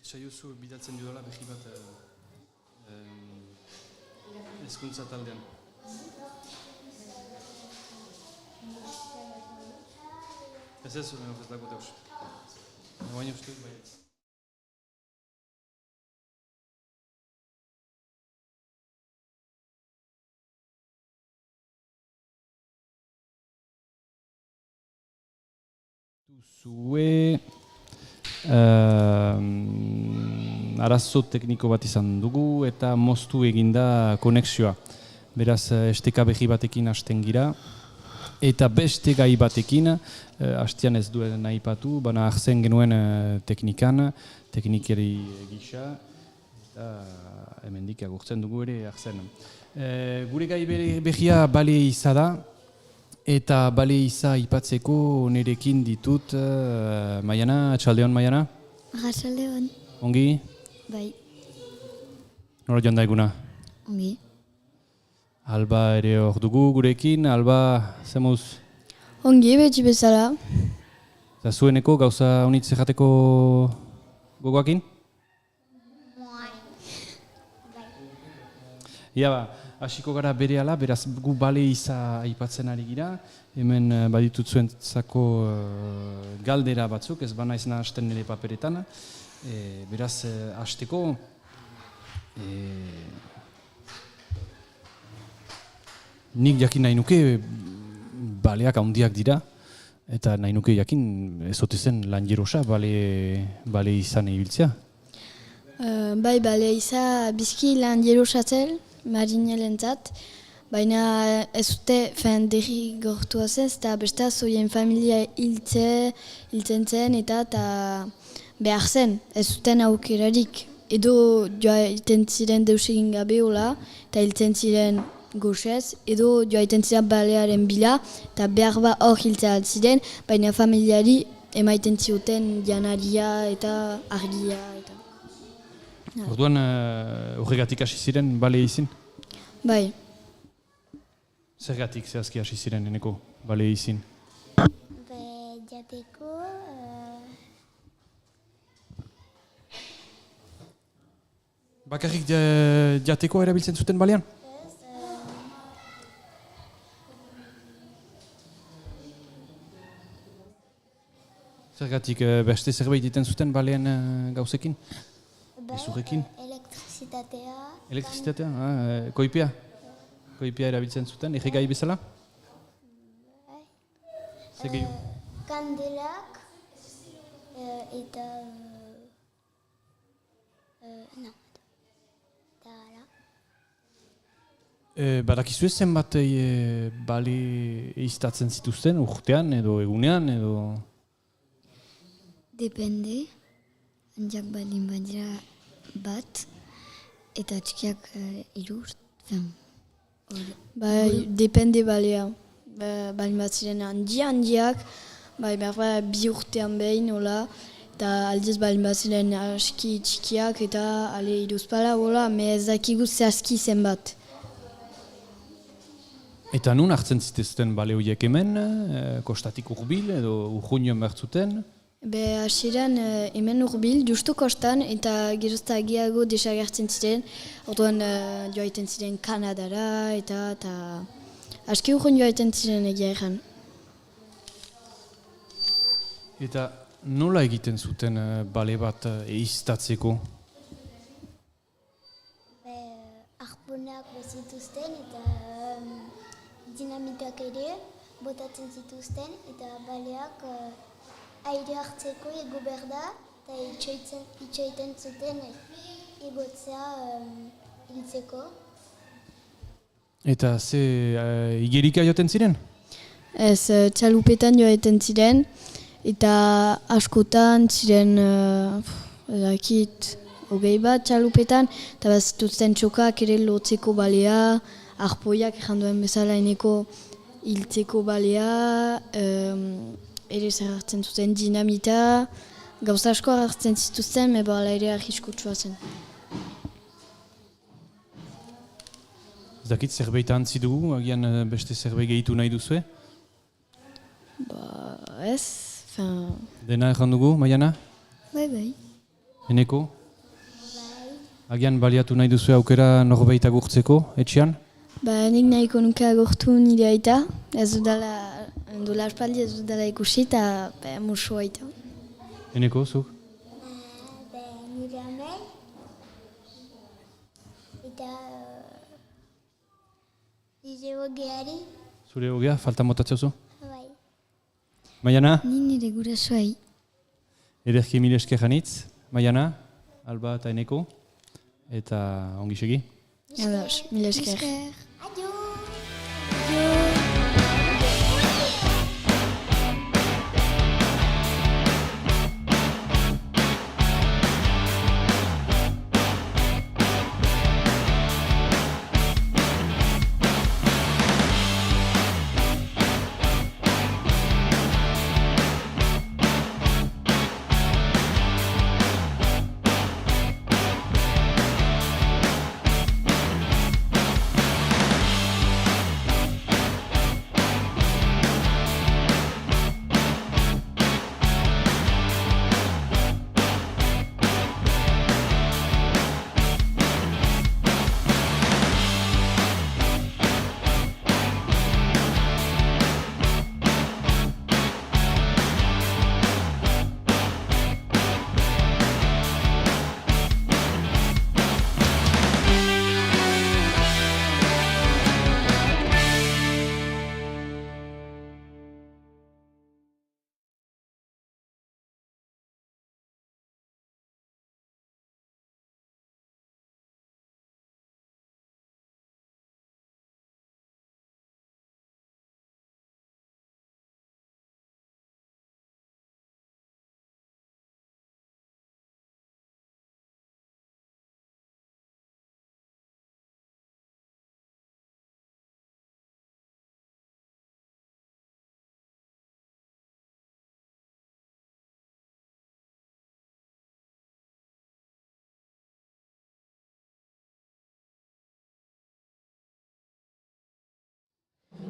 Saiozu bidatzen dudala behi bat hezkuntza taldean. Ez ez dago deus. Baina uste dut bai. Zue arazo tekniko bat izan dugu eta moztu eginda konexioa. Beraz, esteka behi batekin hasten gira. Eta beste gai batekin, hastean ez duen nahi patu, baina arzen genuen teknikeri gisa. Eta hemendik agurtzen dugu ere arzen. Gure gai behia bale izada. Eta bale iza ipatzeko nirekin ditut, Maiana, atxaldeon Maiana? Atxaldeon. Ongi? Bai. Nora joan da eguna? Ongi. Alba ere hor dugu gurekin, Alba, zemuz? Ongi, beti bezala. Eta zueneko gauza honitz errateko gogoakin? Ia ba, hasiko gara berehala, beraz gu bale iza aipatzen ari gira. Hemen baditut zuentzako galdera batzuk, ez bana izan hasten nire paperetan. Beraz, hasteko nik jakin nahi nuke baleak handiak dira. Eta nahi nuke jakin ez ote zen lan jerosa bale izan ibiltzea. Bai, bale iza bizki lan jerosatzen. Marinelentzat, baina ez dute derri gortua zen, eta besta zoien familia hiltzen zen eta behar zen, ez zuten aukerarik. Edo joa iten ziren deus egin gabe hola, eta hiltzen ziren goxez, edo joa iten ziren balearen bila, eta behar ba hor hiltzen ziren, baina familiari emaiten zioten janaria eta argia. Orduan, horregatik hasi ziren bale izin? Bai. Zergatik zehazki hasi ziren eneko bale izin? Jateko... Bakarrik jateko erabiltzen zuten balean? Zergatik beste zerbait egiten zuten balean gauzekin? Ezurrekin? Elektrizitatea. Elektrizitatea? Koipia? Koipia erabiltzen zuten, egegai bezala? Bai. Kandelak eta... no. Eta ala. Badakizu zenbat bale eiztatzen zituzten urtean edo egunean edo... Depende. Handiak baldin badira bat, eta txikiak irurt. Bai, depende balea. Baldin bat ziren handiak, bai, behar bi urtean behin, hola, eta aldiz baldin bat ziren aski txikiak, eta ale iruzpala, hola, me ez dakigu zehazki zenbat. Eta nun hartzen zituzten bale horiek hemen, kostatik urbil edo urruñoen bertzuten? Hasieran hemen urbil, justu kostan, eta geroztagiago desagertzen ziren, orduan joaiten ziren Kanadara, eta aski urrun joaiten ziren egia erran. Eta nola egiten zuten bale bat eiztatzeko? Arponak bezituzten eta dinamitak ere botatzen zituzten, eta baleak aire hartzeko ego berda, eta itxoiten zuten egotzea hiltzeko. Eta ze igerika joten ziren? Ez, txalupetan joaiten ziren, eta askotan ziren, hogei bat txalupetan, eta bazituzten txokak ere lotzeko balea, arpoiak erranduen bezala eneko hiltzeko balea, ere zer hartzen zuten dinamita, gauza asko hartzen zituzten, meba ala ere arriskutsua zen. Ez dakit zerbait antzi dugu, agian beste zerbait gehitu nahi duzue? Ez, Dena erran dugu, Maiana? Bai. Eneko? Agian baliatu nahi duzu aukera norbait agurtzeko, etxean? Ba, nik nahiko nuke agortu nire aita, ez duela aspaldi ez dudala ikusi eta musu aita. Eneko, zuk? Nire amel, eta nire ogeari, Zure hogea, falta motatzeuzu? bai. Maiana? Ni nire gurasoai. Ederki mil esker janitz, Maiana, Alba eta Eneko, eta ongi segi. Ados, mil esker. Adio!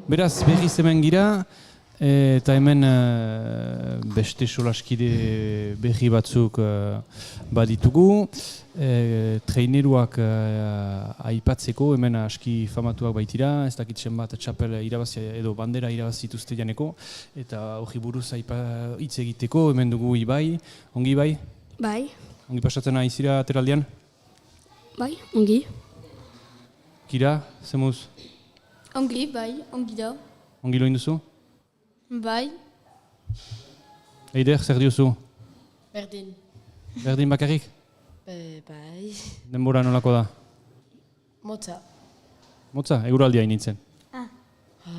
Beraz, berriz hemen gira, eta hemen beste solaskide berri batzuk baditugu. Traineruak aipatzeko, hemen aski famatuak baitira, ez dakitzen bat txapel irabazi edo bandera irabazituzte janeko, eta hori buruz hitz egiteko, hemen dugu Ibai, ongi Ibai? Bai, Ongi pasatzen aizira ateraldian? bai, ongi. Kira, zemuz, Ongi, bai, ongi da. ongi loin duzu? Bai, Eider, zer diozu? berdin. Berdin bakarrik? Bai, Denbora nolako da? motza. Motza, eguraldia initzen.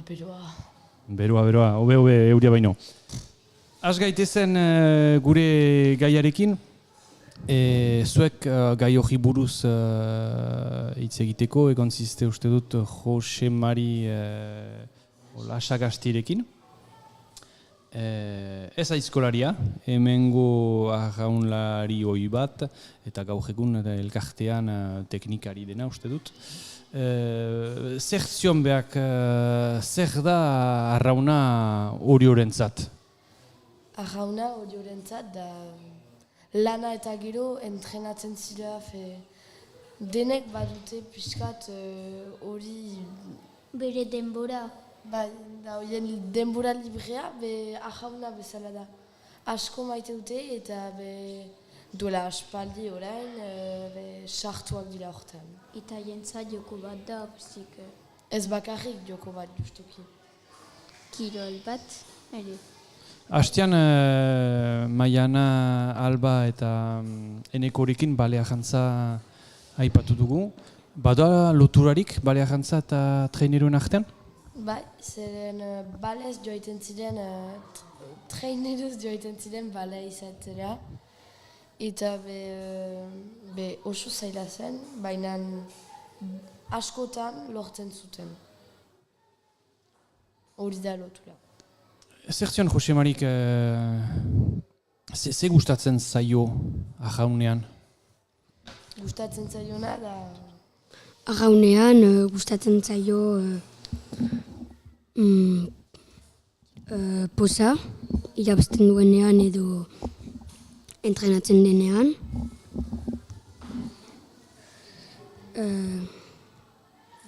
Beroa. Beroa, hobe euria baino. Az gaitezen gure gaiarekin, zuek gai hori buruz hitz egiteko, egon ziste uste dut Jose Mari Lasagastirekin. Ez aizkolaria, hemengo arraunlari hoi bat, eta gaur egun elkartean teknikari dena uste dut. Zer zion behak, zer da arrauna hori horrentzat? Arrauna hori horrentzat da lana eta gero entrenatzen zira denek badute pixkat hori Bere denbora. bai, da horien denbora librea be arrauna bezala da. Asko maite dute eta duela aspaldi orain sartuak dira hortan. Eta jentzat joko bat da, pisik Ez bakarrik joko bat justuki. kirol bat, ere. Hastean, Maiana, Alba eta Enekorekin balea jantza aipatu dugu. Bada loturarik balea jantza eta traineruen artean? Bai, zeren balez joiten ziren, traineruz joiten ziren balea izatzera. Eta oso zaila zen, baina askotan lortzen zuten. Hori da lotura. Zer zion, Jose Marik, ze gustatzen zaio arraunean? Gustatzen zaiona da Arraunean gustatzen zaio poza, irabazten duenean edo entrenatzen denean.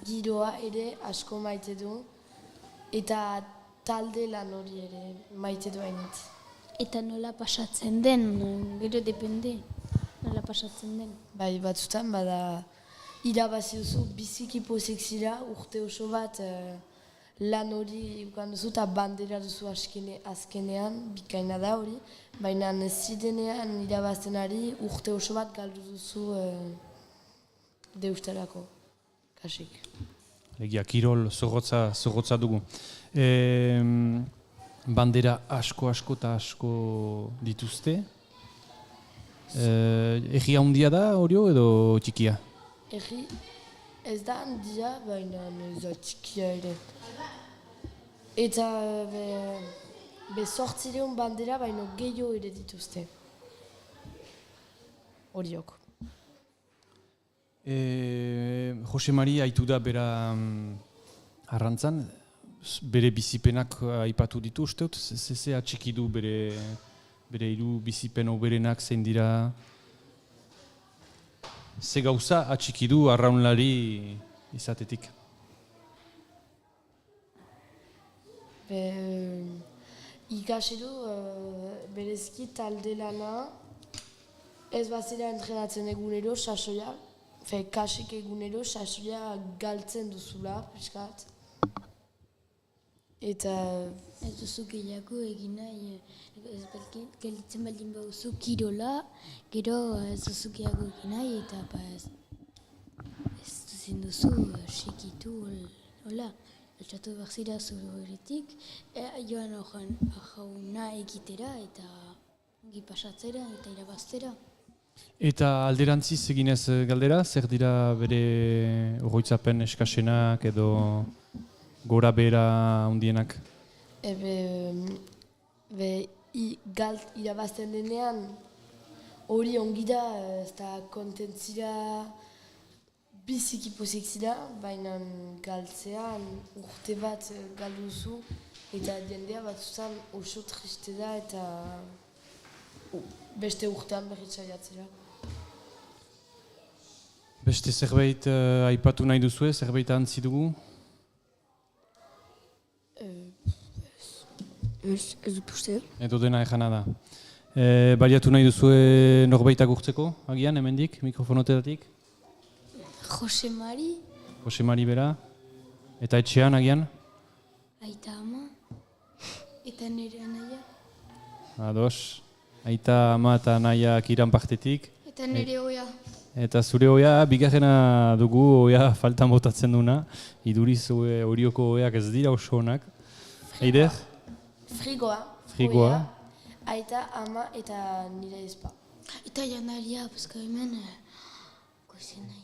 Giroa ere asko maite du, eta talde lan hori ere maite du hainitz. Eta nola pasatzen den, gero depende, nola pasatzen den. Bai, batzutan bada irabazi duzu biziki pozik zira urte oso bat lan hori ukan duzu eta bandera duzu azkenean, bikaina da hori, baina ez zirenean irabaztenari urte oso bat galdu duzu deusterako, kasik. Egia, kirol zorrotza dugu. Bandera asko eta asko dituzte. Egi handia da horio edo txikia? Egi ez da handia, baina ez da txikia ere. Eta be 800 bandera baino gehiago ere dituzte. Horiok. Jose Mari aitu da bera arrantzan, bere bizipenak aipatu ditu, usteut, ze atxiki du bere hiru bizipen oberenak zein dira, ze gauza atxiki du arraunlari izatetik. Ikasi du berezki talde lana, ez bazira entrenatzen egunero sasoia, kasik egunero sasoia galtzen duzula, piskat. Eta Ez duzu gehiago egin nahi, gelitzen baldin bauzu kirola, gero ez duzu gehiago egin nahi, eta ez duzen duzu sekitu, hola, altxatu behar zira zure horretik, joan jauna egitera eta ongi pasatzera eta irabaztera. Eta alderantziz eginez galdera, zer dira bere oroitzapen eskasenak edo gora bera handienak? Irabazten denean hori ongi da, ez da kontentzira biziki pozik zira, baina galtzean urte bat galduzu eta jendea batzutan oso triste da eta beste urtean berritzaiatzera. Beste zerbait aipatu nahi duzue, zerbait antzi dugu? Ez dut uste. Edo dena ejana da. Baliatu nahi duzue norbaitak urtzeko, agian, hemendik, mikrofonotetatik? Jose Mari, Jose Mari bera, eta etxean agian? aita ama, eta nire anaia. Ados, aita ama eta nahiak iran partetik. Eta nire oia. Eta zure oia, bigarrena dugu oia faltan botatzen duna. Iduriz horioko oiak ez dira oso onak. Eider? Frigoa. Frigoa. Oia, aita ama eta nire ezpa. Eta janaria, paska hemen, goizen nahi.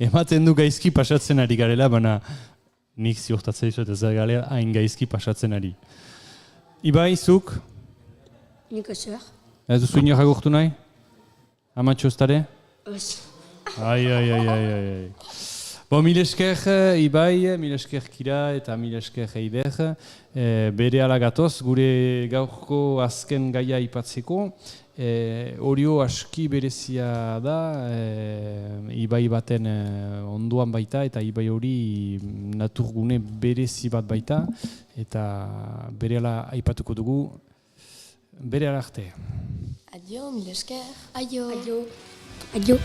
Ematen du gaizki pasatzen ari garela, baina nik ziurtatzen dizuet ez da galera hain gaizki pasatzen ari. Ibai, zuk? Nik ezer. Ez duzu inoak agurtu nahi? Amatxo eztare? Ez. Ai. Bo, mil esker Ibai, mil esker Kira eta mil esker Eider. Bere ala gatoz, gure gaurko azken gaia ipatzeko. Orio aski berezia da, Ibai baten ondoan baita eta Ibai hori naturgune berezi bat baita. Eta bere ala aipatuko dugu, bere ala arte. Adio, mil esker. Aio. Adio.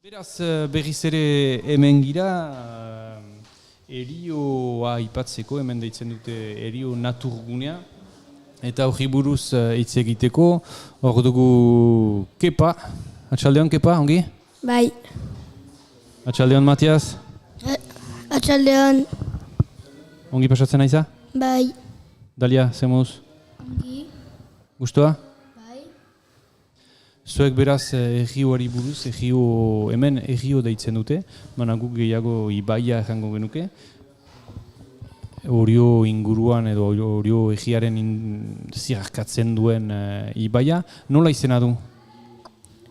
Beraz, berriz ere hemen gira, erioa aipatzeko, hemen deitzen dute erio naturgunea, eta hori buruz hitz egiteko, hor dugu Kepa, atxaldeon Kepa, ongi? Bai. Atxaldeon Matias, Atxaldeon. ongi pasatzen aiza? Bai. Dalia, zemuz? Ongi. Gustoa? Bai. Zuek beraz errioari buruz, hemen errio deitzen dute, baina guk gehiago ibaia errango genuke. Orio inguruan edo Orio egiaren zirakatzen duen ibaia. Nola izena du?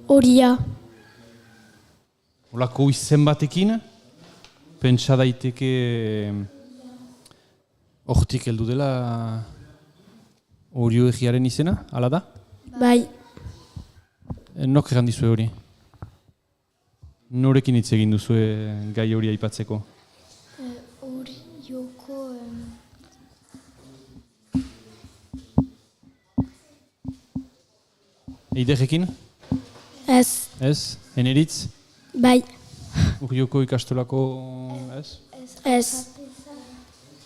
Horia. Olako izen batekin, pentsa daiteke hortik heldu dela Orio egiaren izena, hala da? Bai. Nok egan dizue hori? Norekin hitz egin duzue gai hori aipatzeko? Orioko... Eiderekin? Ez. Ez? Eneritz? Bai. Urioko ikastolako... Ez? Ez.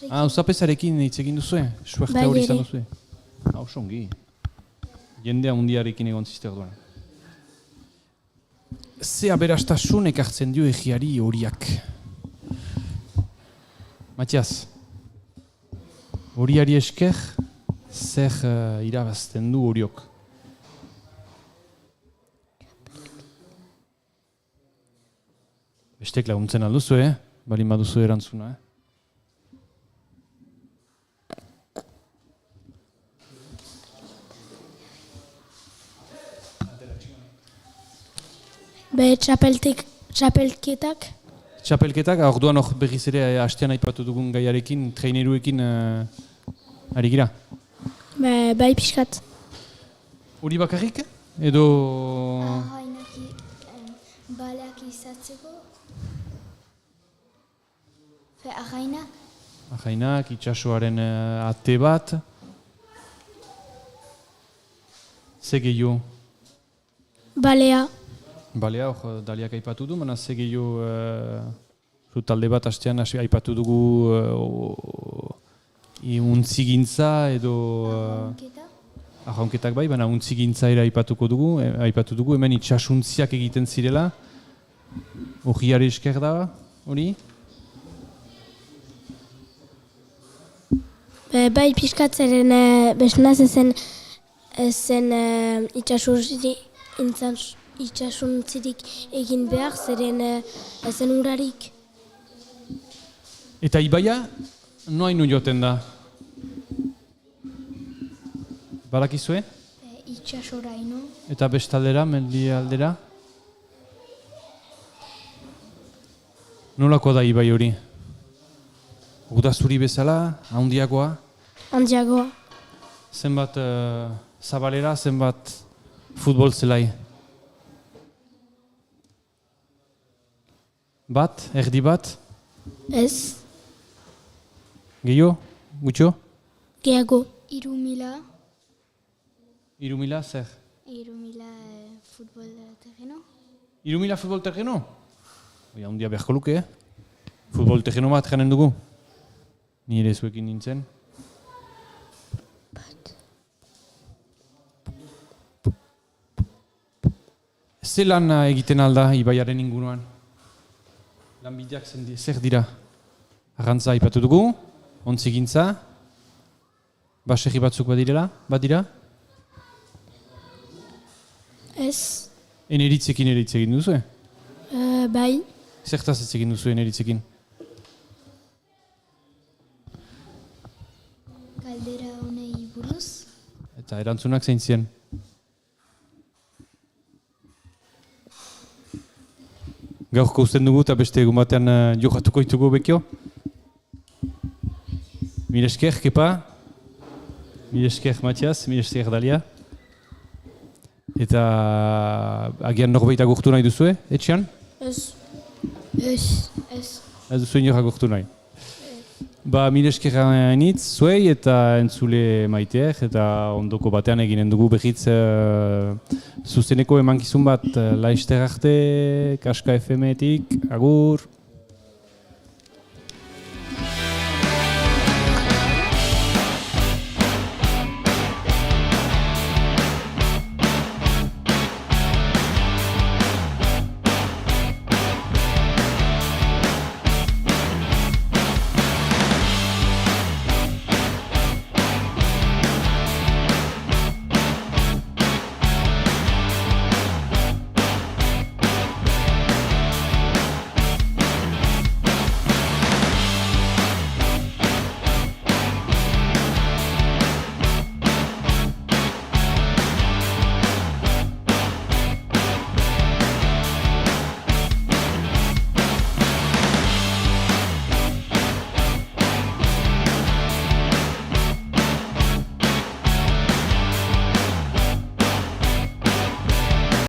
Uzapezarekin hitz egin duzue? Suerte Bai, hori izan ere. duzue? Ongi. Jendea mundiarekin egon zizte orduan. Ze aberastasun ekartzen dio egiari horiak? Matias, horiari esker, zer irabazten du horiok? Bestek laguntzen alduzu, Balin baduzu erantzuna, Be txapelketak. Txapelketak, orduan hor berriz ere hastean aipatu dugun gaiarekin, traineruekin ari gira. Bai pixkat. Hori bakarrik? Edo... Ahainaki baleak izatzeko. Ahainak. Ahainak, itxasoaren ate bat. Ze gehiago? Balea. Balea, hor Daliak aipatu du, baina ze gehiago talde bat hastean aipatu dugu untzigintza edo... Arraunketak bai, baina untzigintza ere aipatu dugu, hemen itxasuntziak egiten zirela. Horiari esker da, hori? Bai pixkat zeren besnaz ezen itxasuntzirik egin behar, zeren ezen urarik. Eta ibaia, noainu joten da? Balakizue? Itxasoraino. Eta bestaldera, mendi aldera? Nolako da ibai hori? Udazuri bezala, handiagoa? Handiagoa. Zenbat zabalera, zenbat futbol zelai? Bat, erdi bat? Ez. Gehiago? Gutxo? Gehiago. 3000. 3000 zer? 3000 futbol terreno. 3000 futbol terreno? Oia, handia beharko luke, Futbol terreno bat janen dugu? Ni ere zuekin nintzen. Ze lan egiten alda ibaiaren inguruan? Lanbideak zer dira? Arrantza aipatu dugu, ontzigintza, baserri batzuk badirela, badira? Ez. Eneritzekin ere hitz egin duzu, Bai. Zertaz hitz egin duzu eneritzekin? Galdera honei buruz. Eta erantzunak zein ziren? Gaurko uzten dugu eta beste egun batean jokatuko ditugu bekio. Mil esker, Kepa. Mil esker, Matias. Mil esker, Dalia. Eta agian norbait agurtu nahi duzue, etxean? Ez. Ez. Ez duzu inor agurtu nahi. Mil esker hainitz, zuei eta entzule maiteek, eta ondoko batean eginen dugu behitz zuzeneko emankizun bat laizter arte, Kaska FM-etik, agur!